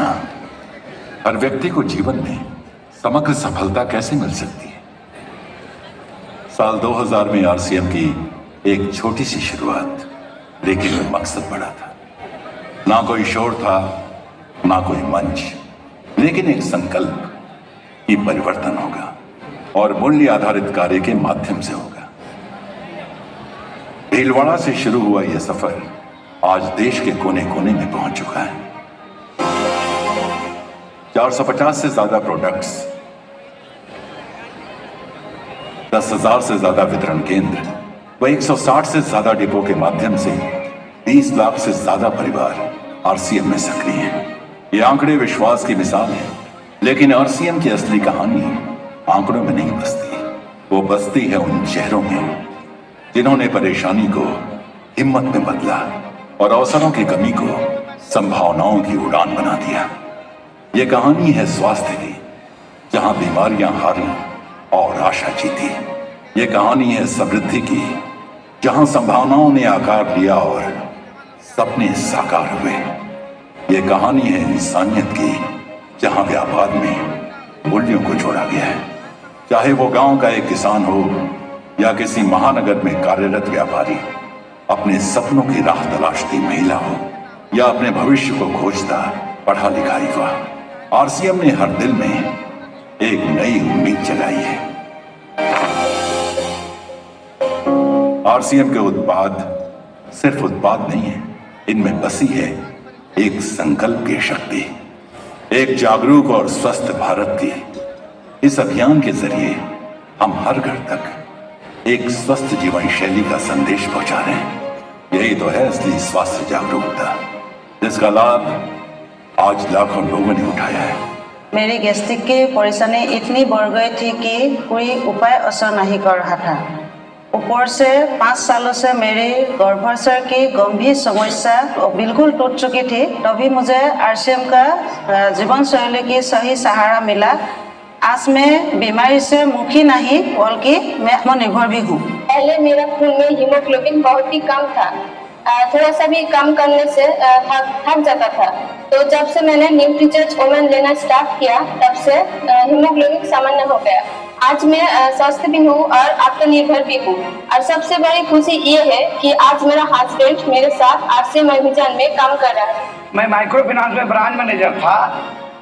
समझना, हर व्यक्ति को जीवन में समग्र सफलता कैसे मिल सकती है। साल 2000 में आरसीएम की एक छोटी सी शुरुआत, लेकिन मकसद बड़ा था। ना कोई शोर था, ना कोई मंच, लेकिन एक संकल्प कि परिवर्तन होगा और मूल्य आधारित कार्य के माध्यम से होगा। भीलवाड़ा से शुरू हुआ यह सफर आज देश के कोने कोने में पहुंच चुका है। 450 से ज्यादा प्रोडक्ट्स, 10,000 से ज्यादा वितरण केंद्र व 160 से ज्यादा डिपो के माध्यम से 20 लाख से ज्यादा परिवार आरसीएम में सक्रिय हैं। ये आंकड़े विश्वास की मिसाल है, लेकिन आरसीएम की असली कहानी आंकड़ों में नहीं बसती। वो बसती है उन चेहरों में जिन्होंने परेशानी को हिम्मत में बदला और अवसरों की कमी को संभावनाओं की उड़ान बना दिया। ये कहानी है स्वास्थ्य की, जहां बीमारियां हारी और आशा जीती। ये कहानी है समृद्धि की, जहां संभावनाओं ने आकार लिया और सपने साकार हुए। ये कहानी है इंसानियत की, जहां व्यापार में मूल्यों को जोड़ा गया है। चाहे वो गांव का एक किसान हो या किसी महानगर में कार्यरत व्यापारी, अपने सपनों की राह तलाशती महिला हो या अपने भविष्य को खोजता पढ़ा लिखा युवा, आरसीएम ने हर दिल में एक नई उम्मीद जगाई है। आरसीएम के उत्पाद सिर्फ उत्पाद नहीं है, इनमें बसी है एक संकल्प की शक्ति, एक जागरूक और स्वस्थ भारत की। इस अभियान के जरिए हम हर घर तक एक स्वस्थ जीवन शैली का संदेश पहुंचा रहे हैं। यही तो है असली स्वास्थ्य जागरूकता, जिसका लाभ आज लाखों लोगों ने उठाया है। मेरी गैस्ट्रिक की परेशानी इतनी बढ़ गई थी कि कोई उपाय असर नहीं कर रहा था। ऊपर से 5 सालों से मेरी गर्भाशय की गंभीर समस्या बिल्कुल टूट चुकी थी। तभी मुझे आरसीएम का जीवन शैली की सही सहारा मिला। आज मैं बीमारी से मुक्ति नहीं बल्कि मैं आत्मनिर्भर भी हूँ। पहले मेरा खून में हीमोग्लोबिन बहुत ही कम था, थोड़ा सा भी कम करने से थक जाता था। तो जब से मैंने न्यूट्रीचर्ज ओमेन लेना स्टार्ट किया, तब से हीमोग्लोबिन सामान्य हो गया। आज मैं स्वस्थ भी हूँ और आत्मनिर्भर भी हूँ। और सबसे बड़ी खुशी ये है कि आज मेरा हस्बैंड मेरे साथ आरसीएम अभियान में काम कर रहा है। मैं माइक्रो फाइनेंस में ब्रांच मैनेजर था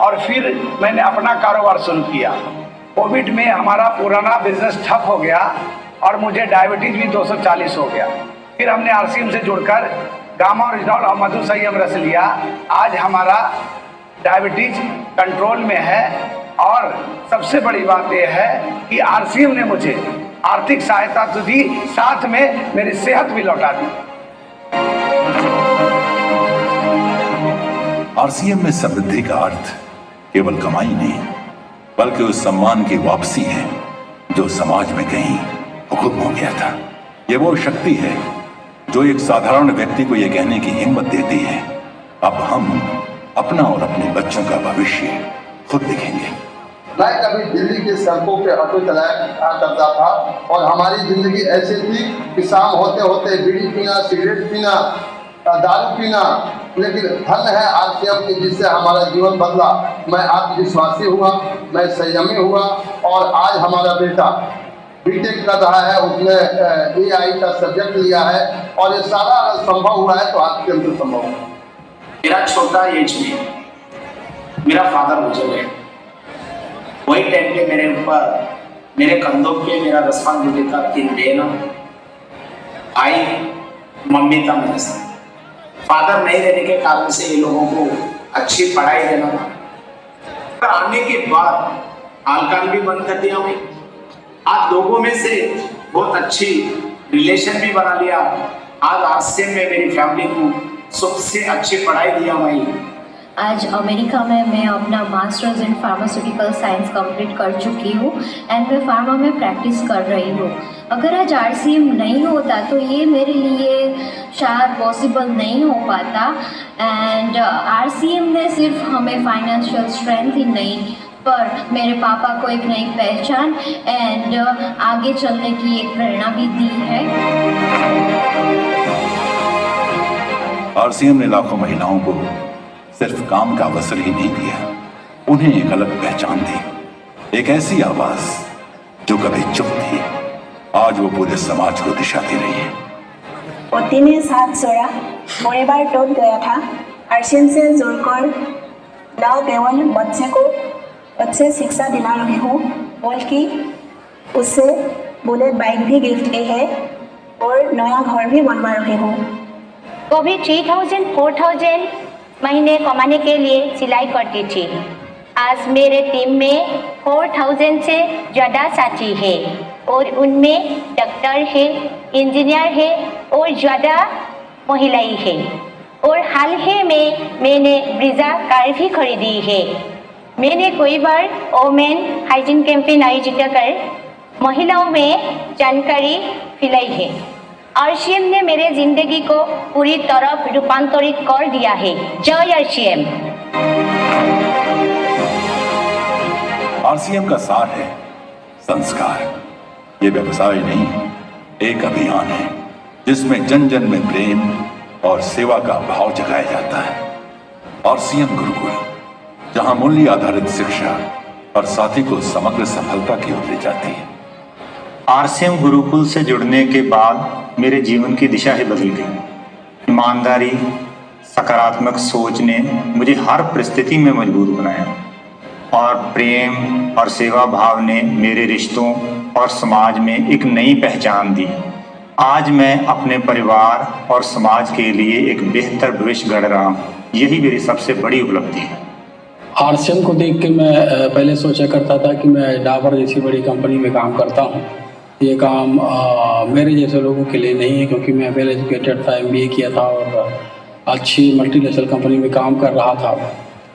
और फिर मैंने अपना कारोबार शुरू किया। कोविड में हमारा पुराना बिजनेस ठप हो गया और मुझे डायबिटीज भी 240 हो गया। फिर हमने आरसीएम से जुड़कर गामा ओरिजिनल और मधु संयम रस लिया। आज हमारा डायबिटीज कंट्रोल में है और सबसे बड़ी बात यह है कि आरसीएम ने मुझे आर्थिक सहायता तो दी, साथ में मेरी सेहत भी लौटा दी। आरसीएम में समृद्धि का अर्थ केवल कमाई नहीं, बल्कि उस सम्मान की वापसी है जो समाज में कहीं गुम हो गया था। ये वो शक्ति है जो एक साधारण व्यक्ति को यह कहने की हिम्मत देती है, अब हम अपना और अपने बच्चों का भविष्य खुद लिखेंगे। मैं कभी दिल्ली के सड़कों पे ऑटो चलाया करता था और हमारी जिंदगी ऐसी थी कि शाम होते होते बीड़ी पीना, सिगरेट पीना, दारू पीना, लेकिन धन है आरसीएम की जिससे हमारा जीवन बदला। मैं आत्मविश्वासी हुआ, मैं संयमी हुआ और आज हमारा बेटा बीटेक कर रहा है, उसने एआई का सब्जेक्ट लिया है और ये सारा संभव हुआ है तो आरसीएम से संभव है। मेरा छोटा एज में मेरा फादर गुजर गए। वही टाइम पे मेरे ऊपर, मेरे कंधों पे मेरा रिस्पॉन्सिबिलिटी था 3 बहन, भाई, मम्मी था मेरे साथ। फादर नहीं रहने के कारण से ये लोगों को अच्छी पढ़ाई देना था। पर आने के बाद आलकान भी बंद कर दिया। मैं आज लोगों में से बहुत अच्छी रिलेशन भी बना लिया। आज आरसीएम में मेरी फैमिली को सबसे अच्छी पढ़ाई दिया। मैं आज अमेरिका में मैं अपना masters in pharmaceutical science complete कर चुकी हूँ एंड मैं फार्मा में प्रैक्टिस कर रही हूँ। अगर आज आरसीएम नहीं होता तो ये मेरे लिए शायद पॉसिबल नहीं हो पाता। एंड आरसीएम ने सिर्फ हमें फाइनेंशियल स्ट्रेंथ ही नहीं, पर मेरे पापा को एक नई पहचान एंड आगे चलने की एक प्रेरणा भी दी है। आरसीएम ने लाखों महिलाओं को सिर्फ काम का अवसर ही नहीं दिया, उन्हें एक अलग पहचान दी, एक ऐसी आवाज जो कभी चुप थी, आज वो पूरे समाज को दिशा दे रही है। पति ने साथ छोड़ा, परिवार टूट गया था। आरसीएम से जुड़कर न केवल बच्चे को अच्छे शिक्षा दिला रही हूँ, बल्कि उससे बुलेट बाइक भी गिफ्ट की है और नया घर भी बनवा रही हूँ। वो भी 3000-4000 महीने कमाने के लिए सिलाई करती थी। आज मेरे टीम में 4000 से ज़्यादा साथी है और उनमें डॉक्टर है, इंजीनियर है और ज़्यादा महिलाएं हैं। और हाल ही में मैंने ब्रीजा कार भी खरीदी है। मैंने कई बार वोमेन हाइजीन कैंपेन आयोजित कर महिलाओं में जानकारी फैलाई है। आरसीएम ने मेरे जिंदगी को पूरी तरह रूपांतरित कर दिया है। जय आरसीएम। आरसीएम का सार है संस्कार। ये व्यवसाय नहीं, एक अभियान है जिसमें जन जन में प्रेम और सेवा का भाव जगाया जाता है। आरसीएम गुरुकुल, जहां मूल्य आधारित शिक्षा और साथी को समग्र सफलता की ओर ले जाती है। आरसीएम गुरुकुल से जुड़ने के बाद मेरे जीवन की दिशा ही बदल गई। ईमानदारी, सकारात्मक सोच ने मुझे हर परिस्थिति में मजबूत बनाया और प्रेम और सेवा भाव ने मेरे रिश्तों और समाज में एक नई पहचान दी। आज मैं अपने परिवार और समाज के लिए एक बेहतर भविष्य गढ़ रहा हूँ। यही मेरी सबसे बड़ी उपलब्धि है। आरसीएम को देख के मैं पहले सोचा करता था कि मैं डाबर जैसी बड़ी कंपनी में काम करता हूँ। ये काम मेरे जैसे लोगों के लिए नहीं है, क्योंकि मैं वेल एजुकेटेड था, MBA किया था और अच्छी मल्टीनेशनल कंपनी में काम कर रहा था।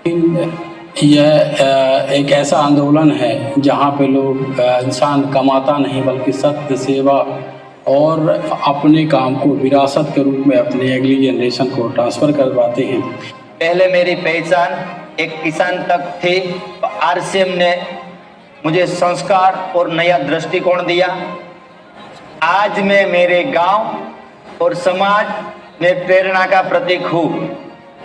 लेकिन यह एक ऐसा आंदोलन है जहाँ पे लोग इंसान कमाता नहीं बल्कि सत्य, सेवा और अपने काम को विरासत के रूप में अपने अगली जनरेशन को ट्रांसफ़र करवाते हैं। पहले मेरी पहचान एक किसान तक थी। आरसीएम ने मुझे संस्कार और नया दृष्टिकोण दिया। आज मैं मेरे गांव और समाज में प्रेरणा का प्रतीक हूँ।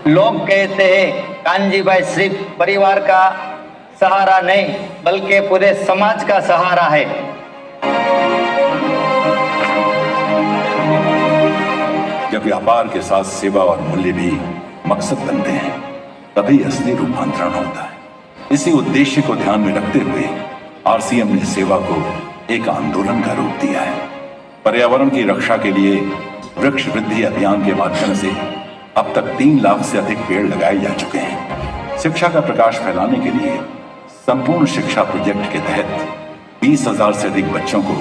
लोग कहते हैं कान्जी भाई सिर्फ परिवार का सहारा नहीं बल्कि पूरे समाज का सहारा है। जब व्यापार के साथ सेवा और मूल्य भी मकसद बनते हैं, तभी असली रूपांतरण होता है। इसी उद्देश्य को ध्यान में रखते हुए आरसीएम ने सेवा को एक आंदोलन का रूप दिया है। पर्यावरण की रक्षा के लिए वृक्ष वृद्धि अभियान के माध्यम से अब तक 3 लाख से अधिक पेड़ लगाए जा चुके हैं। शिक्षा का प्रकाश फैलाने के लिए संपूर्ण शिक्षा प्रोजेक्ट के तहत 20,000 से अधिक बच्चों को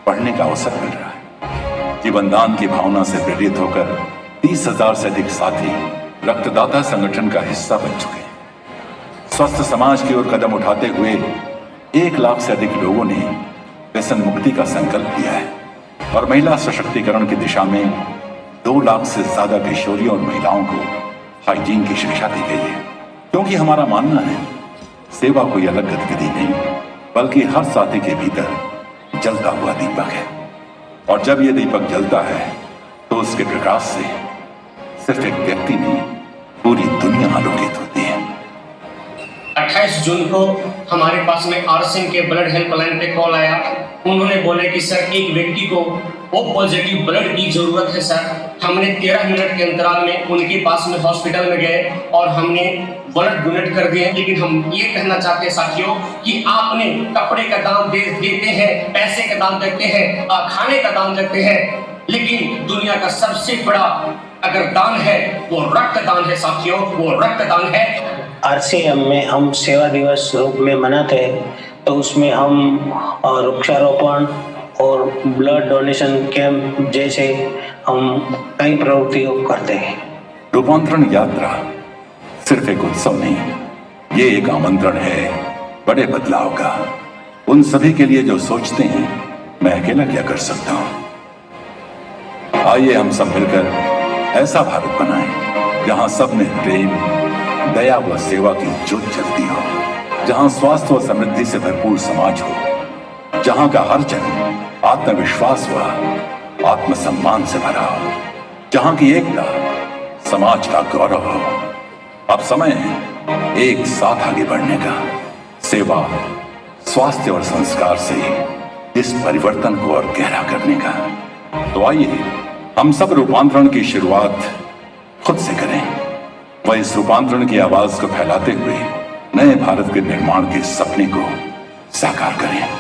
पढ़ने का अवसर मिल रहा है। जीवनदान की भावना से प्रेरित होकर 30,000 से अधिक साथी रक्तदाता संगठन का हिस्सा बन चुके हैं। स्वस्थ समाज की ओर कदम उठाते हुए 1 लाख से अधिक लोगों ने व्यसन मुक्ति का संकल्प लिया है और महिला सशक्तिकरण की दिशा में 2 लाख से ज्यादा किशोरियों और महिलाओं को हाइजीन की शिक्षा दी गई है। क्योंकि हमारा मानना है सेवा कोई अलग गतिविधि नहीं बल्कि हर साथी के भीतर जलता हुआ दीपक है, और जब यह दीपक जलता है तो उसके प्रकाश से सिर्फ एक व्यक्ति नहीं पूरी दुनिया आलोकित होती है। 28 जून को हमारे पास में आरसीएम के ब्लड हेल्पलाइन पे कॉल आया। उन्होंने बोले कि सर एक व्यक्ति को ओ पॉजिटिव ब्लड की जरूरत है सर। हमने 13 मिनट के अंतराल में उनके पास में हॉस्पिटल में गए और हमने ब्लड डोनेट कर दिए। लेकिन हम ये कहना चाहते हैं साथियों कि आपने कपड़े का दाम देते हैं, पैसे का दाम देते हैं, खाने का दाम देते हैं, लेकिन दुनिया का सबसे बड़ा अगर दान है वो रक्तदान है साथियों, वो रक्तदान है। आरसीएम में हम सेवा दिवस रूप में मनाते हैं, तो उसमें हम वृक्षारोपण और ब्लड डोनेशन कैंप जैसे हम कई प्रवृत्तियों करते हैं। रूपांतरण यात्रा सिर्फ एक उत्सव नहीं, ये एक आमंत्रण है बड़े बदलाव का। उन सभी के लिए जो सोचते हैं मैं अकेला क्या कर सकता हूं। आइए हम सब मिलकर ऐसा भारत बनाएं जहां सब में प्रेम, दया व सेवा की ज्योत जलती हो, जहां स्वास्थ्य व समृद्धि से भरपूर समाज हो, जहां का हर जन आत्मविश्वास व आत्मसम्मान से भरा हो, जहां की एकता समाज का गौरव हो। अब समय है एक साथ आगे बढ़ने का, सेवा, स्वास्थ्य और संस्कार से इस परिवर्तन को और गहरा करने का। तो आइए हम सब रूपांतरण की शुरुआत खुद से करें, वह इस रूपांतरण की आवाज को फैलाते हुए नए भारत के निर्माण के सपने को साकार करें।